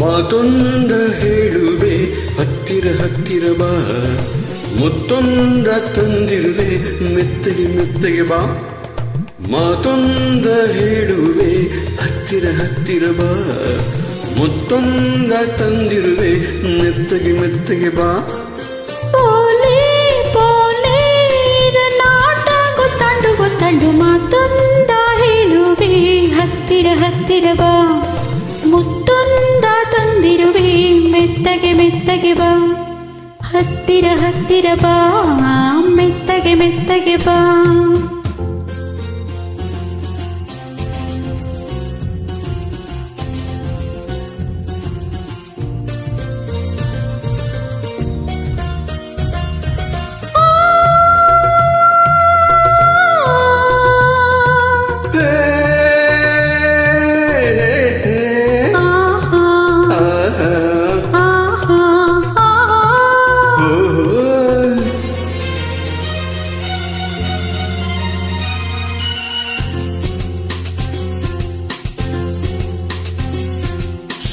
ಮಾತೊಂದ ಹೇಳುವೆ ಹತ್ತಿರ ಹತ್ತಿರ ಬಾ, ಮುತ್ತೊಂದ ತಂದಿರುವೆ ಮೆತ್ತಗೆ ಮೆತ್ತಗೆ ಬಾ. ಮಾತೊಂದ ಹೇಳುವೆ ಹತ್ತಿರ ಹತ್ತಿರ ಬಾ, ಮುತ್ತೊಂದ ತಂದಿರುವೆ ಮೆತ್ತಗೆ ಮೆತ್ತಗೆ ಬಾ. ಪೋಲೆ ಪೋಲೆ ನಾಟ ಗೊತ್ತಾಂಡು ಗೊತ್ತಾಂಡು ಮಾತೊಂದ ಹೇಳುವೆ ಹತ್ತಿರ ಹತ್ತಿರ ಬಾ, ಮುತ್ತೊಂದ ತಂದಿರುವೆ ಮೆತ್ತಗೆ ಮೆತ್ತಗೆ ಬಾ. ಹತ್ತಿರ ಹತ್ತಿರ ಬಾ, ಮೆತ್ತಗೆ ಮೆತ್ತಗೆ ಬಾ.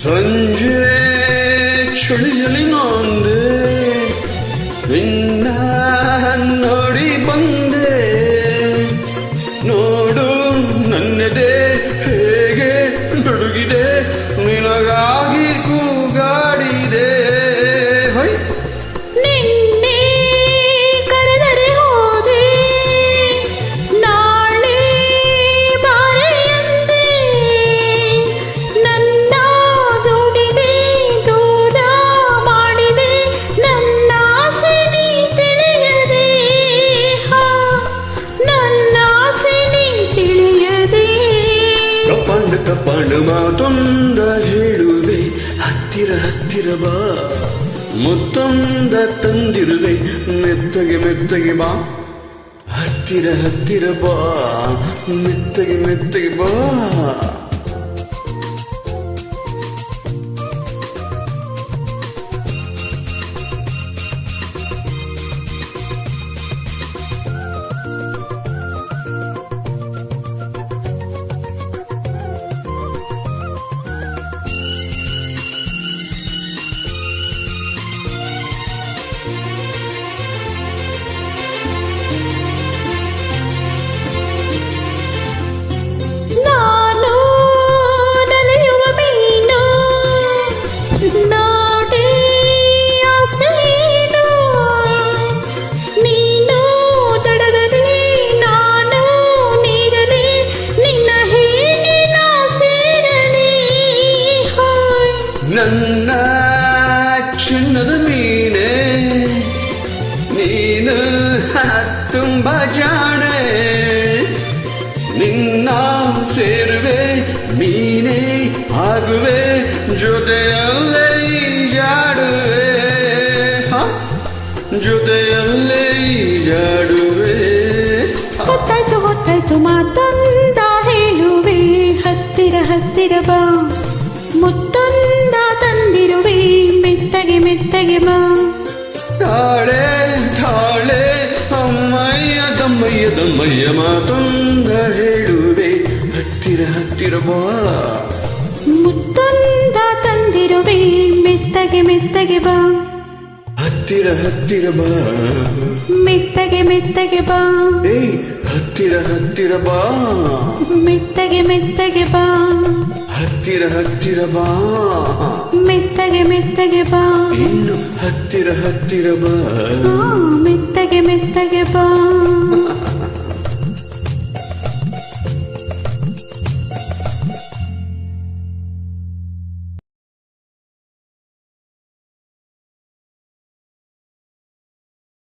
ಸಂಜೆ ಚಳಿಯಲಿ ನಾಂದೆ ನಿನ್ನ ನೋಡಿ ಬಂದೆ, ನೋಡು ನನ್ನೆದೆ ಹೇಗೆ ನಡುಗಿದೆ, ನಿನಗಾಗಿ ಕೂಗಾಡಿದೆ. ಹೈ ನಿನ್ನೆ ಕರೆದರೆ ಹೋದೆ, ನಾಳೆ ಬಾರೆ ಎಂದೆ, ನನ್ನ ದುಡಿದೆ ದೂರ ಮಾಡಿದೆ, ನನ್ನ ಆಸೆ ನೀ ತಿಳಿಯದೆ, ನನ್ನ ಆಸೆ ನೀ ತಿಳಿಯದೆ. ಕಪ್ಪಾಂಡು ಕಪ್ಪಾಂಡು ಮಾತೊಂದ ಹೇಳುವೆ ಹತ್ತಿರ ಹತ್ತಿರ ಬಾ, ಮುತ್ತೊಂದ ತಂದಿರುವೆ ಮೆತ್ತಗೆ ಮೆತ್ತಗೆ ಬಾ. ಹತ್ತಿರ ಹತ್ತಿರ ಬಾ, ಮೆತ್ತಗೆ ಮೆತ್ತಗೆ ಬಾ. ನಾನು ನಲಿಯುವ ಮೀನು, ನಾಡಿ ಆಸೆನು, ನೀನು ತಡದಲ್ಲಿ ನಾನು ನೀರಲಿ, ನಿನ್ನ ಹೇಗೆ ನಾ ಸೇರಲಿ. ನನ್ನ ಚಿನ್ನದ ಮೀನೆ ನೀನು ತುಂಬ ಜಾಣೆ, ನಿನ್ನ ಸೇರುವೆ ಮೀನೇ ಆಗುವೆ, ಜೊತೆಯಲ್ಲೇ ಜಾಡುವೆ, ಜೊತೆಯಲ್ಲೇ ಜಾಡುವೆ. ಹೊತ್ತಾಯ್ತು ಹೊತ್ತಾಯ್ತು ಮಾತೊಂದ ಹೇಳುವೆ ಹತ್ತಿರ ಹತ್ತಿರ ಬಾ, ಮುತ್ತೊಂದ ತಂದಿರುವೆ ಮೆತ್ತಗೆ ಮೆತ್ತಗೆ ಬಾ. ತಾಳೆ ತಾಳೆ ಅಮ್ಮಯ್ಯ ದಮ್ಮಯ್ಯ ದಮ್ಮಯ್ಯ ಮಾತೊಂದ ಹೇಳುವೆ ಹತ್ತಿರ ಹತ್ತಿರ ಬಾ, ಮುತ್ತೊಂದ ತಂದಿರುವೆ ಮೆತ್ತಗೆ ಮೆತ್ತಗೆ ಬಾ. ಹತ್ತಿರ ಹತ್ತಿರ ಬಾ, ಮೆತ್ತಗೆ ಮೆತ್ತಗೆ ಬಾ. ಏಯ್ ಹತ್ತಿರ ಹತ್ತಿರ ಬಾ, ಮೆತ್ತಗೆ ಮೆತ್ತಗೆ ಬಾ. ಹತ್ತಿರ ಹತ್ತಿರ ಬಾ, ಮೆತ್ತಗೆ ಮೆತ್ತಗೆ ಬಾ. ಇನ್ನು ಹತ್ತಿರ ಹತ್ತಿರ ಬಾ. ಮೆತ್ತಗೆ ಮೆತ್ತಗೆ ಬಾ.